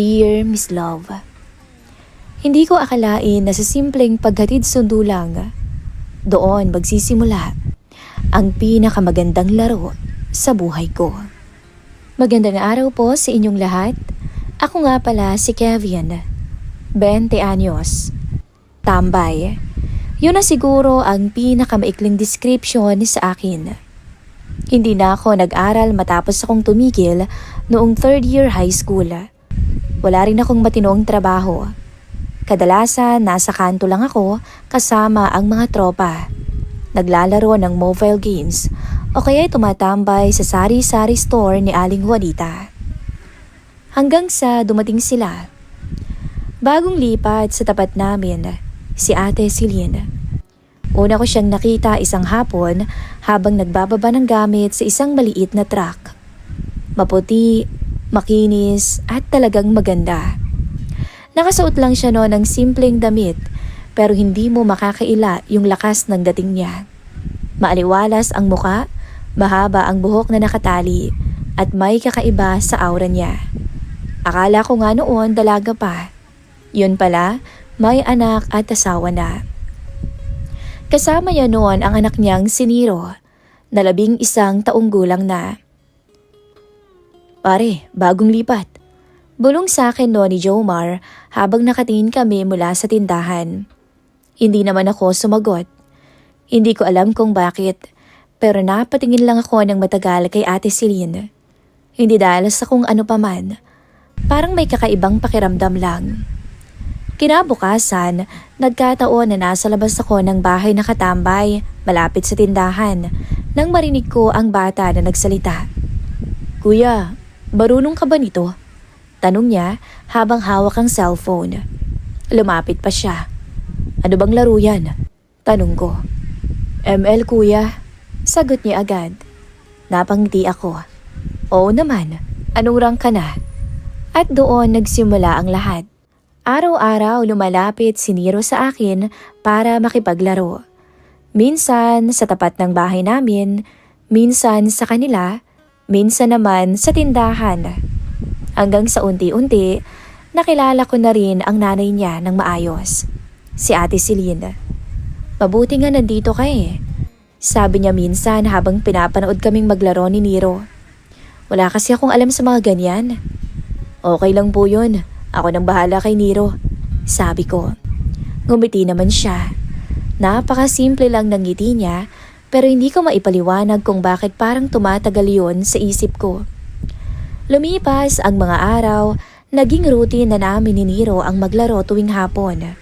Dear Miss Love, hindi ko akalain na sa simpleng paghatid sundo lang, doon magsisimula ang pinakamagandang laro sa buhay ko. Magandang araw po sa inyong lahat. Ako nga pala si Kevin, 20 anyos, tambay. Yun na siguro ang pinakamaikling description sa akin. Hindi na ako nag-aral matapos akong tumigil noong 3rd year high school. Wala rin akong matinong trabaho. Kadalasan nasa kanto lang ako kasama ang mga tropa. Naglalaro ng mobile games o kaya'y tumatambay sa sari-sari store ni Aling Juanita. Hanggang sa dumating sila. Bagong lipat sa tapat namin, si Ate Celine. Una ko siyang nakita isang hapon habang nagbababa ng gamit sa isang maliit na truck. Maputi, makinis at talagang maganda. Nakasuot lang siya noon ng simpleng damit pero hindi mo makakaila yung lakas ng dating niya. Maaliwalas ang muka, mahaba ang buhok na nakatali at may kakaiba sa aura niya. Akala ko nga noon dalaga pa. Yun pala, may anak at asawa na. Kasama niya noon ang anak niyang si Nero, na 11 taong gulang na. Pare, bagong lipat. Bulong sa akin noon ni Jomar habang nakatingin kami mula sa tindahan. Hindi naman ako sumagot. Hindi ko alam kung bakit, pero napatingin lang ako ng matagal kay Ate Celine. Hindi dahil sa kung ano paman, parang may kakaibang pakiramdam lang. Kinabukasan, nagkataon na nasa labas ako ng bahay na katambay malapit sa tindahan nang marinig ko ang bata na nagsalita. Kuya, marunong ka ba nito? Tanong niya habang hawak ang cellphone. Lumapit pa siya. Ano bang laro yan? Tanong ko. ML kuya. Sagot niya agad. Napangiti ako. Oo naman, anong rank ka na? At doon nagsimula ang lahat. Araw-araw lumalapit si Nero sa akin para makipaglaro. Minsan sa tapat ng bahay namin, minsan sa kanila, minsan naman sa tindahan. Hanggang sa unti-unti, nakilala ko na rin ang nanay niya ng maayos, si Ate Celine. Mabuti nga nandito ka eh. Sabi niya minsan habang pinapanood kaming maglaro ni Nero. Wala kasi akong alam sa mga ganyan. Okay lang po yun. Ako nang bahala kay Nero, sabi ko. Ngumiti naman siya. Napakasimple lang ng ngiti niya pero hindi ko maipaliwanag kung bakit parang tumatagal yun sa isip ko. Lumipas ang mga araw, naging routine na namin ni Nero ang maglaro tuwing hapon.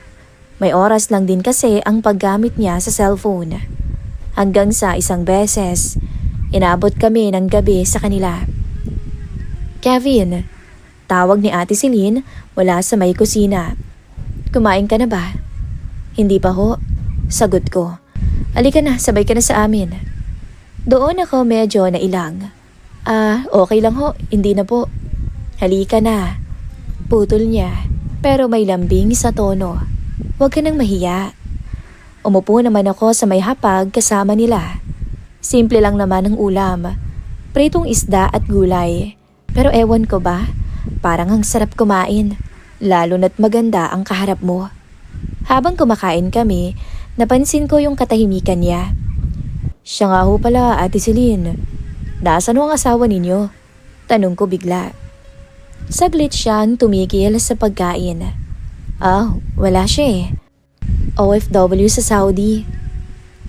May oras lang din kasi ang paggamit niya sa cellphone. Hanggang sa isang beses, inabot kami ng gabi sa kanila. Kevin, tawag ni Ate Celine wala sa may kusina. Kumain ka na ba? Hindi pa ho, sagot ko. Halika na, sabay ka na sa amin. Doon ako medyo nailang. Okay lang ho, hindi na po. Halika na. Putol niya, pero may lambing sa tono. Huwag ka nang mahiya. Umupo naman ako sa may hapag kasama nila. Simple lang naman ang ulam. Pritong isda at gulay. Pero ewan ko ba, parang ang sarap kumain. Lalo na't maganda ang kaharap mo. Habang kumakain kami, napansin ko yung katahimikan niya. Siya nga ho pala, Ate Celine. Nasaan ho ang asawa ninyo? Tanong ko bigla. Saglit siyang tumigil sa pagkain. Wala siya eh. OFW sa Saudi.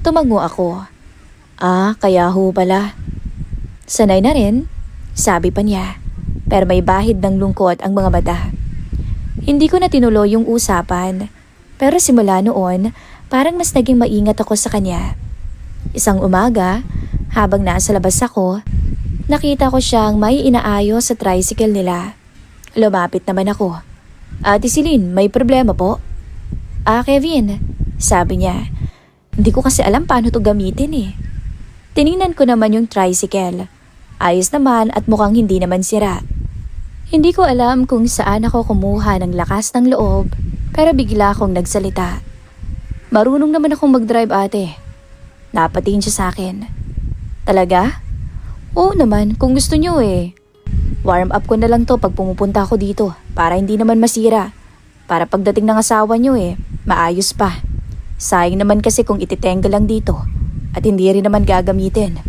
Tumango ako. Kaya ho pala. Sanay na rin, sabi pa niya. Pero may bahid ng lungkot ang mga mata. Hindi ko na tinuloy yung usapan. Pero simula noon, parang mas naging maingat ako sa kanya. Isang umaga, habang nasa labas ako, nakita ko siyang may inaayos sa tricycle nila. Lumapit naman ako. Ate Celine, may problema po? Kevin, sabi niya. Hindi ko kasi alam paano to gamitin eh. Tiningnan ko naman yung tricycle. Ayos naman at mukhang hindi naman sira. Hindi ko alam kung saan ako kumuha ng lakas ng loob, pero bigla akong nagsalita. Marunong naman akong mag-drive ate. Napatingin siya sa akin. Talaga? Oo naman, kung gusto niyo eh. Warm up ko na lang to pag pumupunta ako dito para hindi naman masira. Para pagdating ng asawa niyo maayos pa. Sayang naman kasi kung ititenga lang dito at hindi rin naman gagamitin.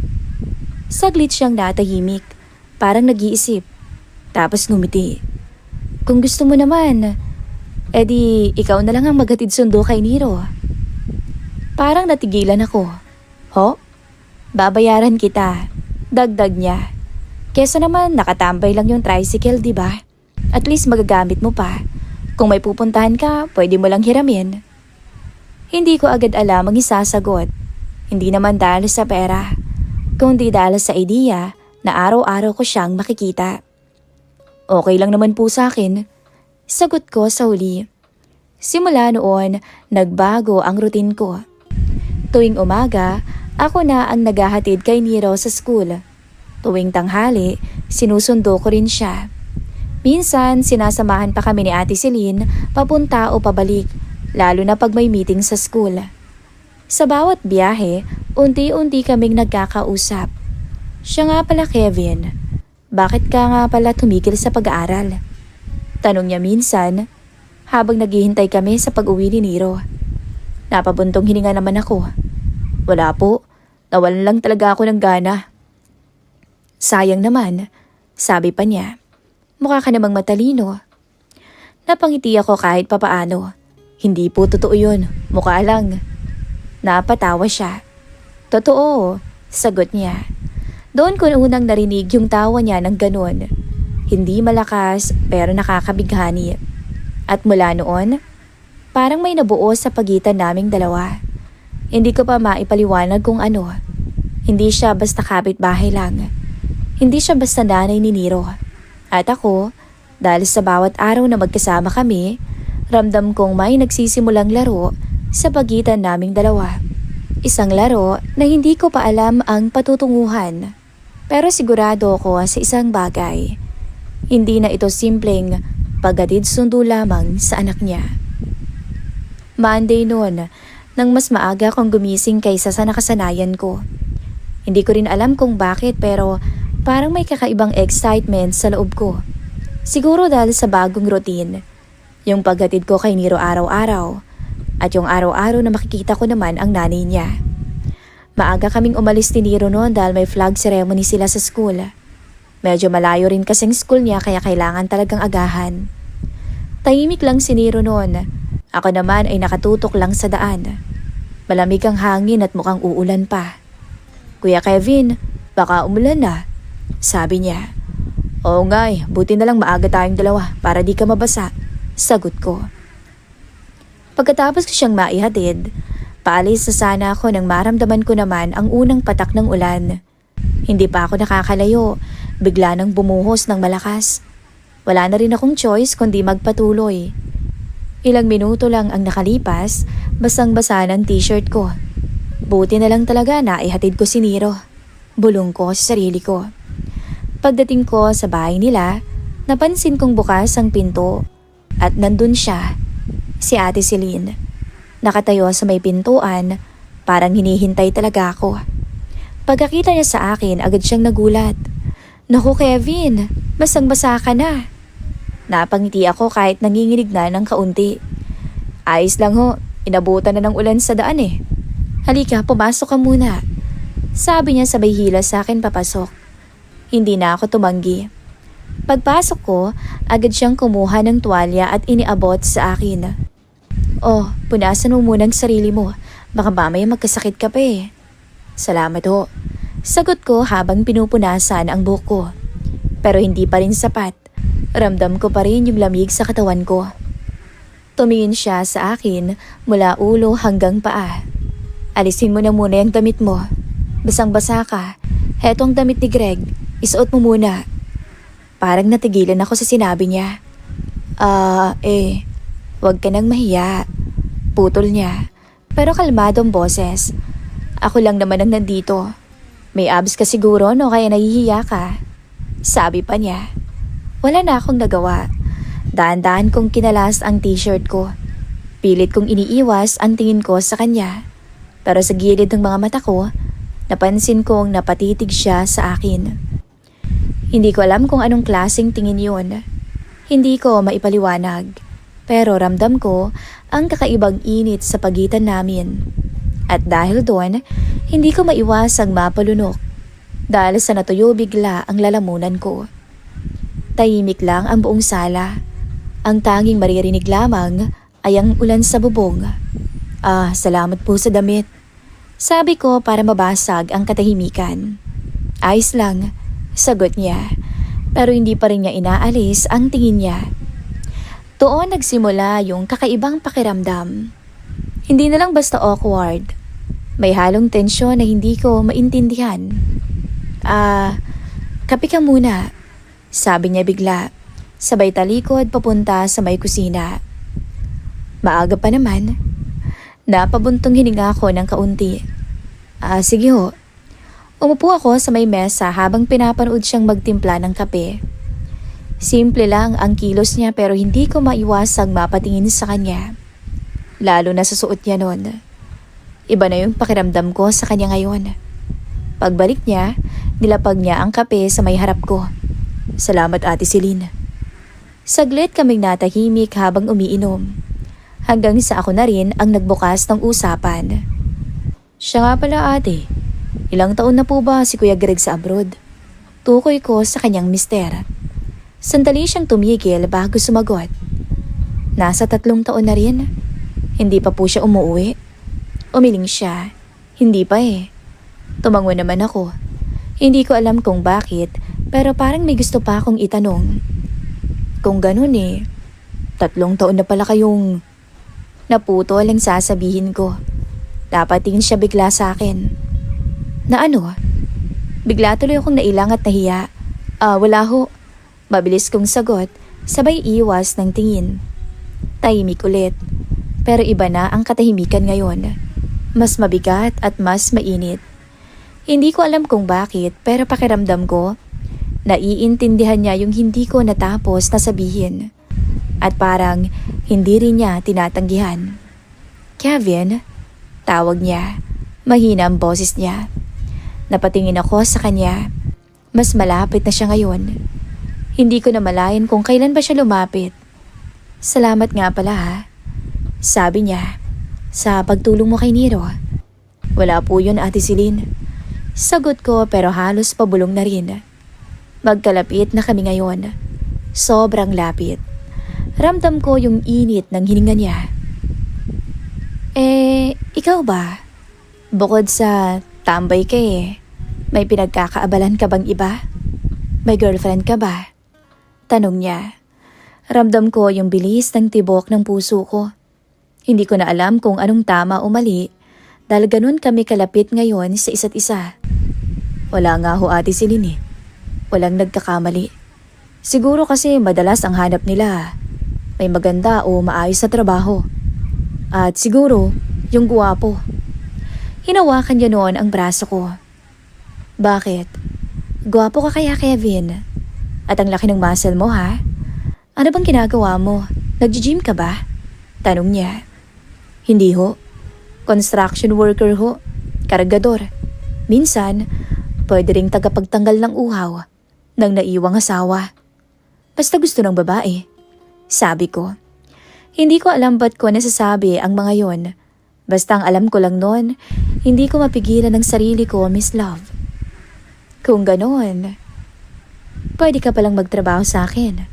Saglit siyang natahimik, parang nag-iisip. Tapos ngumiti. Kung gusto mo naman, edi ikaw na lang ang maghatid sundo kay Nero. Parang natigilan ako. Ho? Babayaran kita. Dagdag niya. Kesa naman nakatambay lang yung tricycle, di ba? At least magagamit mo pa. Kung may pupuntahan ka, pwede mo lang hiramin. Hindi ko agad alam ang isasagot. Hindi naman dahil sa pera, kundi dahil sa idea na araw-araw ko siyang makikita. Okay lang naman po sa akin. Sagot ko sa huli. Simula noon, nagbago ang routine ko. Tuwing umaga, ako na ang naghahatid kay Nero sa school. Tuwing tanghali, sinusundo ko rin siya. Minsan, sinasamahan pa kami ni Ate Celine papunta o pabalik, lalo na pag may meeting sa school. Sa bawat biyahe, unti-unti kaming nagkakausap. Siya nga pala, Kevin. Bakit ka nga pala tumigil sa pag-aaral? Tanong niya minsan, habang naghihintay kami sa pag-uwi ni Nero. Napabuntong hininga naman ako. Wala po, nawalan lang talaga ako ng gana. Sayang naman, sabi pa niya. Mukha ka namang matalino. Napangiti ako kahit papaano. Hindi po totoo yun, mukha lang. Napatawa siya. Totoo, sagot niya. Doon ko unang narinig yung tawa niya ng ganun. Hindi malakas pero nakakabighani. At mula noon, parang may nabuo sa pagitan naming dalawa. Hindi ko pa maipaliwanag kung ano. Hindi siya basta kapitbahay lang. Hindi siya basta nanay ni Nero. At ako, dahil sa bawat araw na magkasama kami, ramdam kong may nagsisimulang laro sa pagitan naming dalawa. Isang laro na hindi ko pa alam ang patutunguhan. Pero sigurado ako sa isang bagay. Hindi na ito simpleng paghatid sundo lamang sa anak niya. Monday noon, nang mas maaga akong gumising kaysa sa nakasanayan ko. Hindi ko rin alam kung bakit pero parang may kakaibang excitement sa loob ko. Siguro dahil sa bagong routine. Yung paghatid ko kay Nero araw-araw. At yung araw-araw na makikita ko naman ang nanay niya. Maaga kaming umalis ni Nero noon dahil may flag ceremony sila sa school. Medyo malayo rin kasing school niya kaya kailangan talagang agahan. Tahimik lang si Nero noon. Ako naman ay nakatutok lang sa daan. Malamig ang hangin at mukhang uulan pa. Kuya Kevin, baka umulan na. Sabi niya. Oo nga buti na lang maaga tayong dalawa para di ka mabasa. Sagot ko. Pagkatapos ko siyang maihatid, paalis na sana ako nang maramdaman ko naman ang unang patak ng ulan. Hindi pa ako nakakalayo, bigla nang bumuhos ng malakas. Wala na rin akong choice kundi magpatuloy. Ilang minuto lang ang nakalipas, basang-basa ng t-shirt ko. Buti na lang talaga na ihatid ko si Nero. Bulong ko sa sarili ko. Pagdating ko sa bahay nila, napansin kong bukas ang pinto at nandun siya, si Ate Celine. Nakatayo sa may pintuan, parang hinihintay talaga ako. Pagkakita niya sa akin, agad siyang nagulat. Naku Kevin, basang-basa ka na. Napangiti ako kahit nanginginig na ng kaunti. Ayos lang ho, inabutan na ng ulan sa daan Halika, pumasok ka muna. Sabi niya sabay hila sa akin papasok. Hindi na ako tumanggi. Pagpasok ko, agad siyang kumuha ng tuwalya at iniabot sa akin. Oh, punasan mo muna ang sarili mo. Baka mamaya magkasakit ka pa Salamat ho. Sagot ko habang pinupunasan ang buhok ko. Pero hindi pa rin sapat. Ramdam ko pa rin yung lamig sa katawan ko. Tumingin siya sa akin mula ulo hanggang paa. Alisin mo na muna yung damit mo. Basang-basa ka. Hetong damit ni Greg. Isuot mo muna. Parang natigilan ako sa sinabi niya. Huwag ka nang mahiya. Putol niya. Pero kalmadong boses. Ako lang naman ang nandito. May abs ka siguro no kaya nahihiya ka. Sabi pa niya. Wala na akong nagawa. Dahan-dahan kong kinalas ang t-shirt ko. Pilit kong iniiwas ang tingin ko sa kanya. Pero sa gilid ng mga mata ko, napansin kong napatitig siya sa akin. Hindi ko alam kung anong klaseng tingin yun. Hindi ko maipaliwanag. Pero ramdam ko ang kakaibang init sa pagitan namin. At dahil doon, hindi ko maiwasang mapalunok. Dahil sa natuyo bigla ang lalamunan ko. Tahimik lang ang buong sala. Ang tanging maririnig lamang ay ang ulan sa bubong. Salamat po sa damit. Sabi ko para mabasag ang katahimikan. Ayos lang, sagot niya. Pero hindi pa rin niya inaalis ang tingin niya. Doon nagsimula yung kakaibang pakiramdam. Hindi na lang basta awkward. May halong tensyon na hindi ko maintindihan. Kape ka muna, sabi niya bigla. Sabay talikod papunta sa may kusina. Maaga pa naman. Napabuntong hininga ko ng kaunti. Sige ho. Umupo ako sa may mesa habang pinapanood siyang magtimpla ng kape. Simple lang ang kilos niya pero hindi ko maiwasang mapatingin sa kanya. Lalo na sa suot niya noon. Iba na yung pakiramdam ko sa kanya ngayon. Pagbalik niya, nilapag niya ang kape sa may harap ko. Salamat Ate Celine. Saglit kaming natahimik habang umiinom. Hanggang sa ako na rin ang nagbukas ng usapan. Siya nga pala ate, ilang taon na po ba si Kuya Greg sa abroad? Tukoy ko sa kanyang mister. Sandali siyang tumigil bago sumagot. Nasa 3 taon na rin. Hindi pa po siya umuwi. Umiling siya. Hindi pa eh. Tumango naman ako. Hindi ko alam kung bakit pero parang may gusto pa akong itanong. Kung ganun 3 taon na pala kayong... Naputol ang sasabihin ko. Napatingin siya bigla sa akin. Na ano? Bigla tuloy akong nailang at nahiya. Wala ho. Mabilis kong sagot, sabay iwas ng tingin. Tahimik ulit. Pero iba na ang katahimikan ngayon. Mas mabigat at mas mainit. Hindi ko alam kung bakit pero pakiramdam ko, naiintindihan niya yung hindi ko natapos na sabihin. At parang hindi rin niya tinatanggihan. Kevin, tawag niya. Mahina ang boses niya. Napatingin ako sa kanya. Mas malapit na siya ngayon. Hindi ko na malayan kung kailan ba siya lumapit. Salamat nga pala ha. Sabi niya, sa pagtulong mo kay Nero. Wala po yun Ate Celine. Sagot ko pero halos pabulong na rin. Magkalapit na kami ngayon. Sobrang lapit. Ramdam ko yung init ng hininga niya. Ikaw ba? Bukod sa tambay ka may pinagkakaabalan ka bang iba? May girlfriend ka ba? Tanong niya. Ramdam ko yung bilis ng tibok ng puso ko. Hindi ko na alam kung anong tama o mali dahil ganun kami kalapit ngayon sa isa't isa. Wala nga ho Ate Celine. Walang nagkakamali. Siguro kasi madalas ang hanap nila may maganda o maayos na trabaho. At siguro, yung guwapo. Hinawakan niya noon ang braso ko. Bakit? Guwapo ka kaya, Kevin? At ang laki ng muscle mo, ha? Ano bang ginagawa mo? Nag-gym ka ba? Tanong niya. Hindi ho. Construction worker ho. Kargador. Minsan, pwede ring tagapagtanggal ng uhaw ng naiwang asawa. Basta gusto ng babae. Sabi ko. Hindi ko alam ba't ko nasasabi ang mga yon. Basta ang alam ko lang noon, hindi ko mapigilan ng sarili ko, Miss Love. Kung ganoon, pwede ka palang magtrabaho sa akin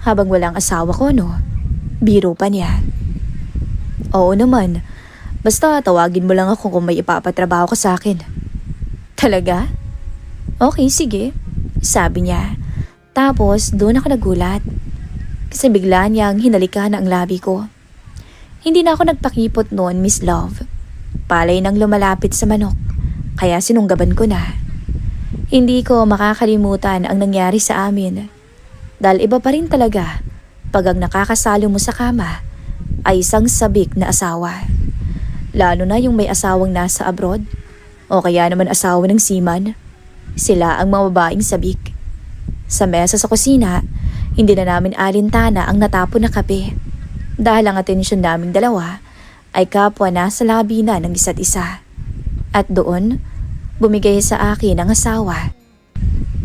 habang walang asawa ko, no? Biro pa niya. Oo naman, basta tawagin mo lang ako kung may ipapatrabaho ka sa akin. Talaga? Okay, sige, sabi niya. Tapos doon ako nagulat. Kasi bigla niyang hinalikan ang labi ko. Hindi na ako nagpakipot noon, Miss Love. Palay nang lumalapit sa manok, kaya sinunggaban ko na. Hindi ko makakalimutan ang nangyari sa amin. Dahil iba pa rin talaga pag ang nakakasalo mo sa kama ay isang sabik na asawa. Lalo na yung may asawang nasa abroad o kaya naman asawa ng seaman. Sila ang mga babaeng sabik. Sa mesa sa kusina, hindi na namin alintana ang natapon na kape dahil ang atensyon naming dalawa ay kapwa na sa labi na ng isa't isa. At doon, bumigay sa akin ang asawa.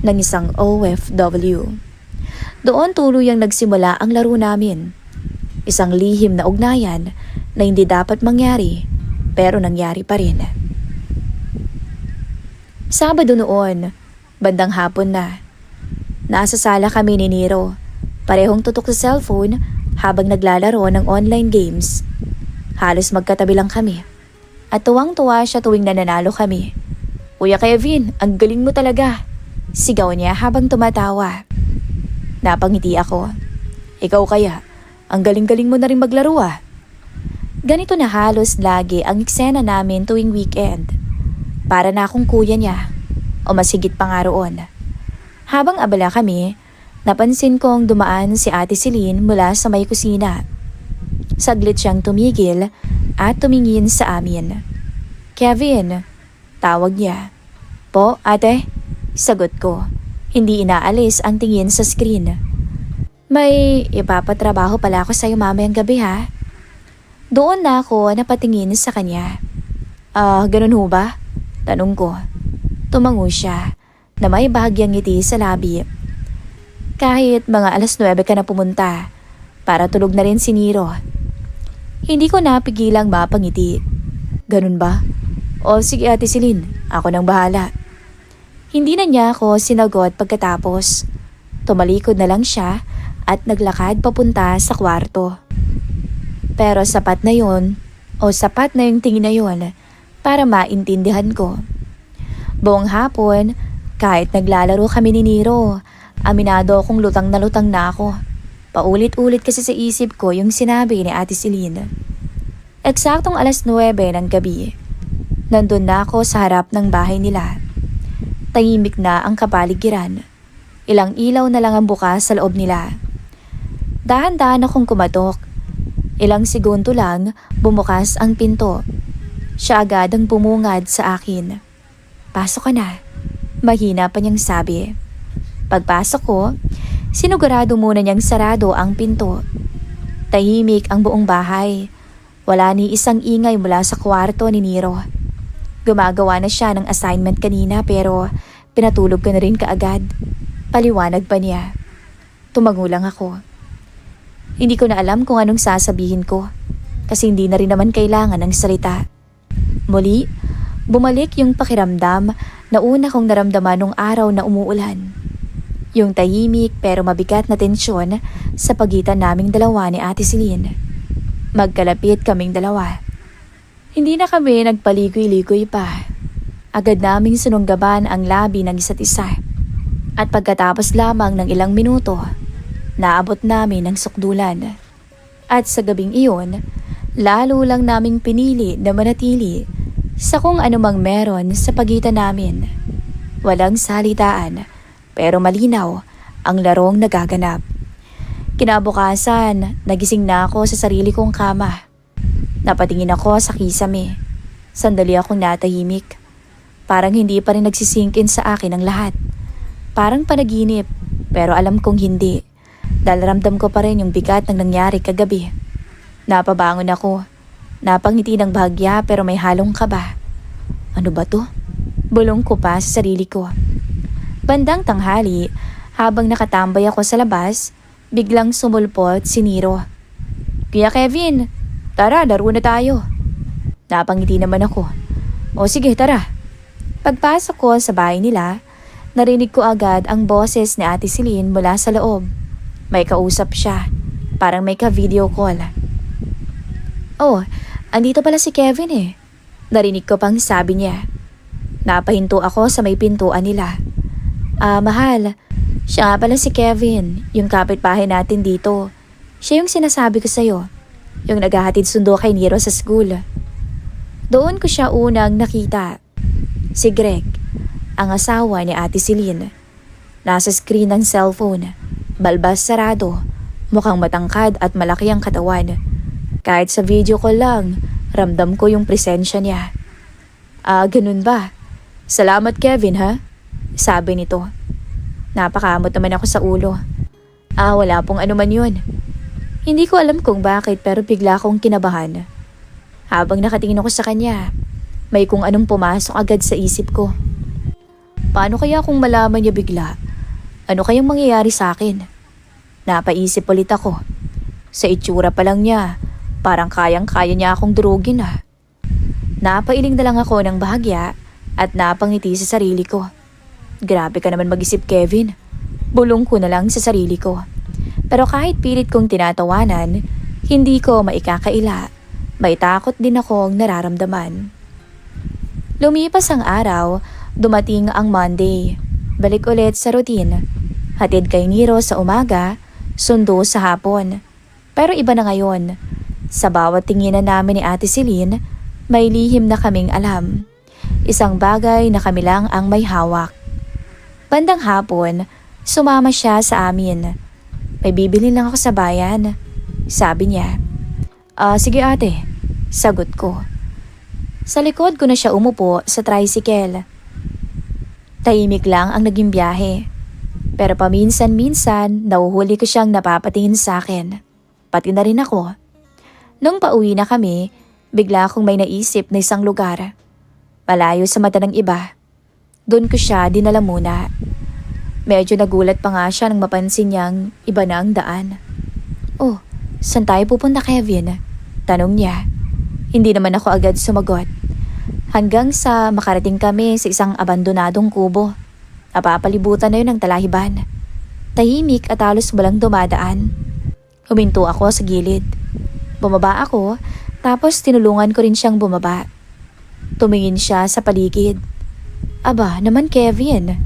ng isang OFW. Doon tuluyang nagsimula ang laro namin. Isang lihim na ugnayan na hindi dapat mangyari pero nangyari pa rin. Sabado noon, bandang hapon na. Nasa sala kami ni Nero, parehong tutok sa cellphone habang naglalaro ng online games. Halos magkatabi lang kami. At tuwang-tuwa siya tuwing nananalo kami. "Kuya Kevin, ang galing mo talaga!" Sigaw niya habang tumatawa. Napangiti ako. "Ikaw kaya, ang galing-galing mo na rin maglaro ah." Ganito na halos lagi ang eksena namin tuwing weekend. Para na akong kuya niya, o mas higit pa nga roon. Habang abala kami, napansin kong dumaan si Ate Celine mula sa may kusina. Saglit siyang tumigil at tumingin sa amin. "Kevin," tawag niya. "Po, ate?" Sagot ko. Hindi inaalis ang tingin sa screen. "May ipapatrabaho pala ako sa'yo mamayang gabi ha." Doon na ako napatingin sa kanya. Ganun ho ba?" Tanong ko. Tumango siya na may bahagyang ngiti sa labi. "Kahit mga 9:00 ka na pumunta, para tulog na rin si Nero." Hindi ko napigilang mapangiti. "Ganun ba? O sige Ate Celine, ako nang bahala." Hindi na niya ako sinagot pagkatapos. Tumalikod na lang siya at naglakad papunta sa kwarto. Pero sapat na yon, o sapat na yung tingin na yon para maintindihan ko. Buong hapon, kahit naglalaro kami ni Nero, aminado akong lutang na ako. Paulit-ulit kasi sa isip ko yung sinabi ni Ate Celine. Eksaktong 9:00 ng gabi. Nandun na ako sa harap ng bahay nila. Tahimik na ang kapaligiran. Ilang ilaw na lang ang bukas sa loob nila. Dahan-dahan akong kumatok. Ilang segundo lang bumukas ang pinto. Siya agad ang bumungad sa akin. "Pasok ka na," mahina pa niyang sabi. Pagpasok ko, sinigurado muna niyang sarado ang pinto. Tahimik ang buong bahay. Wala ni isang ingay mula sa kwarto ni Nero. Gumagawa na siya ng assignment kanina pero pinatulog ko na rin kaagad. Paliwanag pa niya. Tumango lang ako. Hindi ko na alam kung anong sasabihin ko kasi hindi na rin naman kailangan ng salita. Muli, bumalik yung pakiramdam na una kong naramdaman nung araw na umuulan. Yung tahimik pero mabigat na tensyon sa pagitan naming dalawa ni Ate Celine. Magkalapit kaming dalawa. Hindi na kami nagpaligoy-ligoy pa. Agad naming sinunggaban ang labi ng isa't isa. At pagkatapos lamang ng ilang minuto, naabot namin ang sukdulan. At sa gabing iyon, lalo lang naming pinili na manatili sa kung anumang meron sa pagitan namin. Walang salitaan, pero malinaw ang larong nagaganap. Kinabukasan, nagising na ako sa sarili kong kama. Napatingin ako sa kisame. Sandali akong natahimik. Parang hindi pa rin nagsisingkin sa akin ang lahat. Parang panaginip, pero alam kong hindi. Dahil ramdam ko pa rin yung bigat ng nangyari kagabi. Napabangon ako. Napangiti ng bahagya pero may halong kaba. Ano ba to? Bulong ko pa sa sarili ko. Bandang tanghali, habang nakatambay ako sa labas, biglang sumulpot si Nero. "Kuya Kevin, tara, laro na tayo." Napangiti naman ako. "O sige, tara." Pagpasok ko sa bahay nila, narinig ko agad ang boses ni Ate Celine mula sa loob. May kausap siya, parang may ka-video call. "Oh, andito pala si Kevin eh." Narinig ko pang sabi niya. Napahinto ako sa may pintuan nila. Mahal, siya nga pala si Kevin, yung kapitbahay natin dito. Siya yung sinasabi ko sa'yo, yung naghahatid sundo kay Nero sa school." Doon ko siya unang nakita. Si Greg, ang asawa ni Ate Celine. Nasa screen ng cellphone, balbas sarado, mukhang matangkad at malaki ang katawan. Kahit sa video call lang, ramdam ko yung presensya niya. Ganun ba? Salamat Kevin ha?" Sabi nito. Napakamot naman ako sa ulo. Wala pong anuman yun. Hindi ko alam kung bakit pero bigla akong kinabahan. Habang nakatingin ako sa kanya, may kung anong pumasok agad sa isip ko. Paano kaya kung malaman niya bigla? Ano kayang mangyayari sa akin? Napaisip ulit ako. Sa itsura pa lang niya, parang kayang-kaya niya akong durugin ah. Napailing na lang ako ng bahagya at napangiti sa sarili ko. Grabe ka naman mag-isip, Kevin. Bulong ko na lang sa sarili ko. Pero kahit pilit kong tinatawanan, hindi ko maikakaila. May takot din akong nararamdaman. Lumipas ang araw, dumating ang Monday. Balik ulit sa routine. Hatid kay Niro sa umaga, sundo sa hapon. Pero iba na ngayon. Sa bawat tinginan namin ni Ate Celine, may lihim na kaming alam. Isang bagay na kami lang ang may hawak. Bandang hapon, sumama siya sa amin. May bibili lang ako sa bayan. Sabi niya. Sige ate, sagot ko. Sa likod ko na siya umupo sa tricycle. Tahimik lang ang naging biyahe. Pero paminsan-minsan, nahuhuli ko siyang napapatingin sa akin. Pati na rin ako. Nung pauwi na kami, bigla akong may naisip na isang lugar. Malayo sa mata ng iba. Doon ko siya dinala muna. Medyo nagulat pa nga siya nang mapansin niyang iba na ang daan. Oh, saan tayo pupunta, Kevin? Tanong niya. Hindi naman ako agad sumagot. Hanggang sa makarating kami sa isang abandonadong kubo. Napapalibutan na yun ng talahiban. Tahimik at halos walang dumadaan. Huminto ako sa gilid. Bumaba ako, tapos tinulungan ko rin siyang bumaba. Tumingin siya sa paligid. Aba, naman Kevin.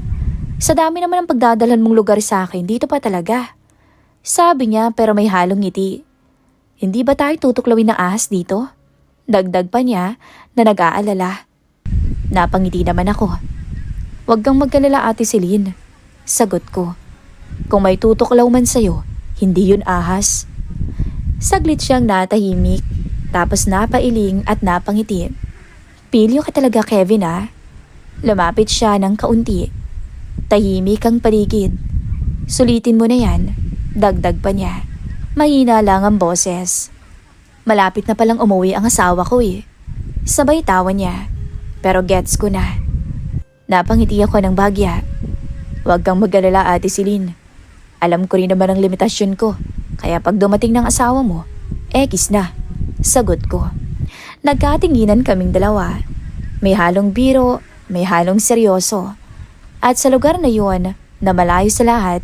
Sa dami naman ang pagdadalhan mong lugar sa akin, dito pa talaga. Sabi niya pero may halong ngiti. Hindi ba tayo tutuklawin ng ahas dito? Dagdag pa niya na nag-aalala. Napangiti naman ako. Huwag kang magkalala Ate Celine. Sagot ko. Kung may tutuklaw man sa'yo, hindi yun ahas. Saglit siyang natahimik, tapos napailing at napangiti. Pilyo ka talaga Kevin ah. Lumapit siya ng kaunti. Tahimik ang paligid. Sulitin mo na yan. Dagdag pa niya. Mahina lang ang boses. Malapit na palang umuwi ang asawa ko eh. Sabay tawa niya. Pero gets ko na. Napangiti ako ng bagya. Huwag kang mag-alala Ate Celine. Alam ko rin naman ang limitasyon ko. Kaya pag dumating ng asawa mo, ekis na. Sagot ko. Nagkatinginan kaming dalawa. May halong biro, may halong seryoso. At sa lugar na yun, na malayo sa lahat,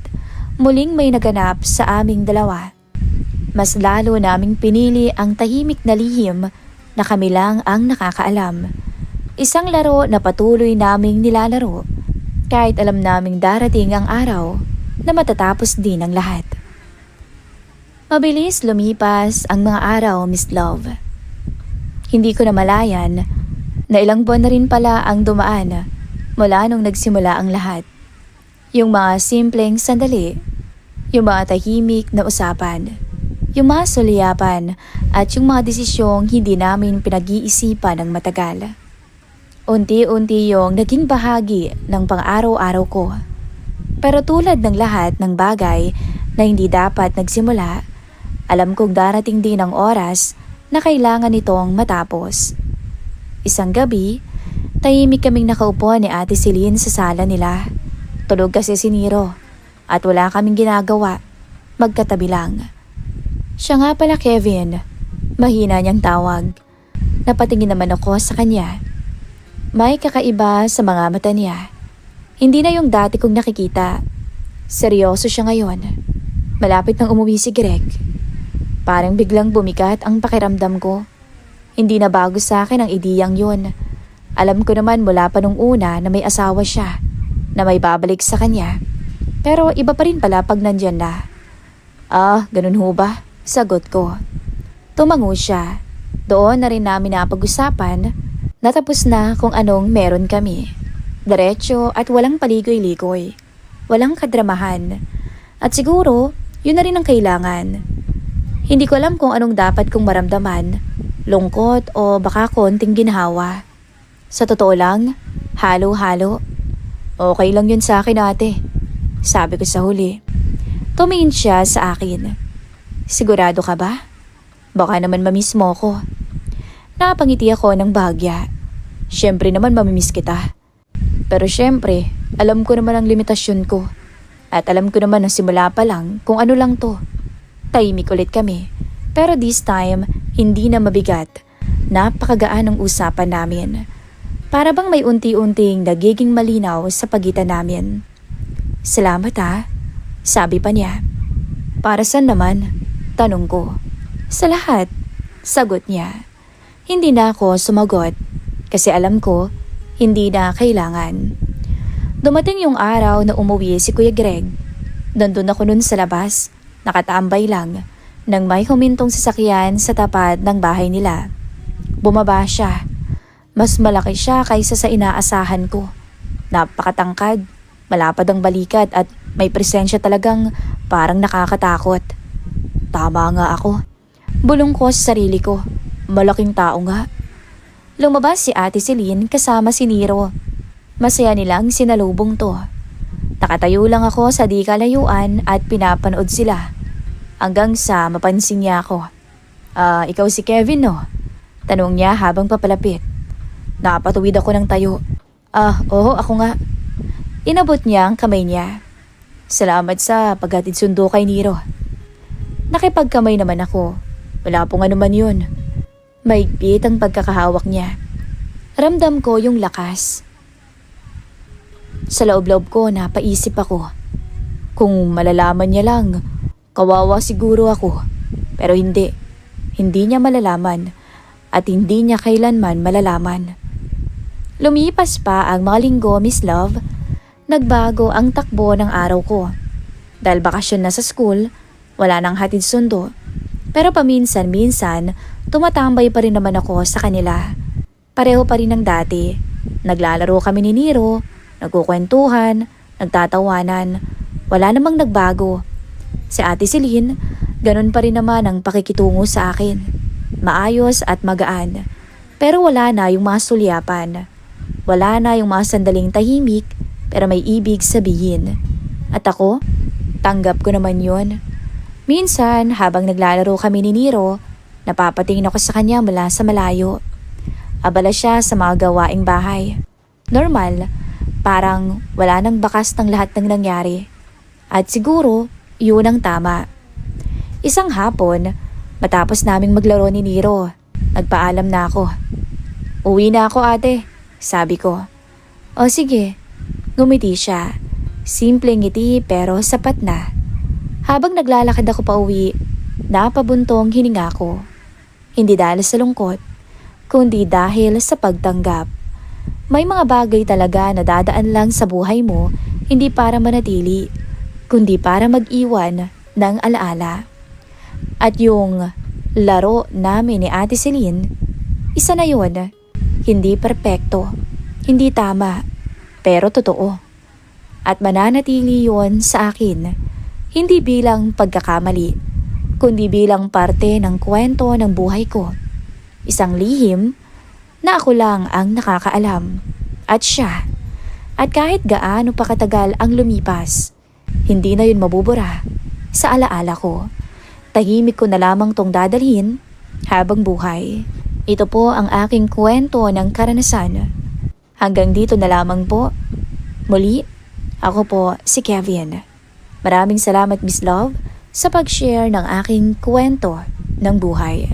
muling may naganap sa aming dalawa. Mas lalo naming pinili ang tahimik na lihim na kami lang ang nakakaalam. Isang laro na patuloy naming nilalaro kahit alam naming darating ang araw na matatapos din ang lahat. Mabilis lumipas ang mga araw, Miss Love. Hindi ko na malayan na ilang buwan na rin pala ang dumaan mula nung nagsimula ang lahat. Yung mga simpleng sandali, yung mga tahimik na usapan, yung mga sulyapan at yung mga desisyong hindi namin pinag-iisipan ng matagal. Unti-unti yung naging bahagi ng pang-araw-araw ko. Pero tulad ng lahat ng bagay na hindi dapat nagsimula, alam kong darating din ang oras na kailangan itong matapos. Isang gabi, tahimik kaming nakaupo ni Ate Celine sa sala nila. Tulog kasi si Niro at wala kaming ginagawa, magkatabi lang. Siya nga pala Kevin, mahina niyang tawag. Napatingin naman ako sa kanya. May kakaiba sa mga mata niya. Hindi na yung dati kong nakikita. Seryoso siya ngayon. Malapit nang umuwi si Greg. Parang biglang bumigat ang pakiramdam ko. Hindi na bago sa akin ang ideyang yun. Alam ko naman mula pa nung una na may asawa siya, na may babalik sa kanya. Pero iba pa rin pala pag nandyan na. Ganun ho ba? Sagot ko. Tumango siya. Doon na rin namin napag-usapan. Natapos na kung anong meron kami. Diretso at walang paligoy-ligoy. Walang kadramahan. At siguro, yun na rin ang kailangan. Hindi ko alam kung anong dapat kong maramdaman. Lungkot o baka konting ginhawa. Sa totoo lang, halo-halo. Okay lang yun sa akin ate. Sabi ko sa huli. Tumingin siya sa akin. Sigurado ka ba? Baka naman mamiss mo ko. Napangiti ako ng bahagya. Siyempre naman mamimiss kita. Pero siyempre, Alam ko naman ang limitasyon ko. At alam ko naman na simula pa lang kung ano lang to. Tahimik ulit kami. Pero this time, hindi na mabigat. Napakagaan ang usapan namin. Para bang may unti-unting nagiging malinaw sa pagitan namin. Salamat ha, sabi pa niya. Para saan naman? Tanong ko. Sa lahat, sagot niya. Hindi na ako sumagot kasi alam ko hindi na kailangan. Dumating yung araw na umuwi si Kuya Greg. Nandun ako nun sa labas, nakatambay lang, nang may humintong sasakyan sa tapat ng bahay nila. Bumaba siya. Mas malaki siya kaysa sa inaasahan ko. Napakatangkad, malapad ang balikat at may presensya talagang parang nakakatakot. Tama nga ako. Bulong ko sa sarili ko. Malaking tao nga. Lumabas si Ate Celine kasama si Nero. Masaya nilang sinalubong to. Nakatayo lang ako sa di kalayuan at pinapanood sila. Hanggang sa mapansin niya ako. Ikaw si Kevin no? Tanong niya habang papalapit. Napatuwid ako ng tayo. Oo, ako nga. Inabot niya ang kamay niya. Salamat sa paghatid sundo kay Nero. Nakipagkamay naman ako. Wala pong anuman yun. Maigpit ang pagkakahawak niya. Ramdam ko yung lakas. Sa loob-loob ko napaisip ako. Kung malalaman niya lang, kawawa siguro ako. Pero hindi. Hindi niya malalaman at hindi niya kailanman malalaman. Lumipas pa ang mga linggo, Miss Love. Nagbago ang takbo ng araw ko. Dahil bakasyon na sa school, wala nang hatid sundo. Pero paminsan-minsan, tumatambay pa rin naman ako sa kanila. Pareho pa rin ng dati. Naglalaro kami ni Nero, nagkukwentuhan, nagtatawanan. Wala namang nagbago. Si Ate Celine, ganun pa rin naman ang pakikitungo sa akin. Maayos at magaan. Pero wala na yung mga sulyapan. Wala na yung mga sandaling tahimik pero may ibig sabihin. At ako, tanggap ko naman yun. Minsan, habang naglalaro kami ni Nero, napapatingin ako sa kanya mula sa malayo. Abala siya sa mga gawaing bahay. Normal, parang wala nang bakas ng lahat ng nangyari. At siguro, yun ang tama. Isang hapon, matapos naming maglaro ni Nero, nagpaalam na ako. Uwi na ako ate, sabi ko. O sige, ngumiti siya. Simple ngiti pero sapat na. Habang naglalakad ako pa uwi, napabuntong hininga ko. Hindi dahil sa lungkot, kundi dahil sa pagtanggap. May mga bagay talaga na dadaan lang sa buhay mo, hindi para manatili, kundi para mag-iwan ng alaala. At yung laro namin ni Ate Celine, isa na yun. Hindi perpekto, hindi tama, pero totoo. At mananatili yun sa akin, hindi bilang pagkakamali, kundi bilang parte ng kwento ng buhay ko. Isang lihim na ako lang ang nakakaalam. At siya. At kahit gaano pa katagal ang lumipas, hindi na yun mabubura sa alaala ko. Tahimik ko na lamang tong dadalhin habang buhay. Ito po ang aking kwento ng karanasan. Hanggang dito na lamang po. Muli, ako po si Kevin. Maraming salamat Miss Love sa pag-share ng aking kwento ng buhay.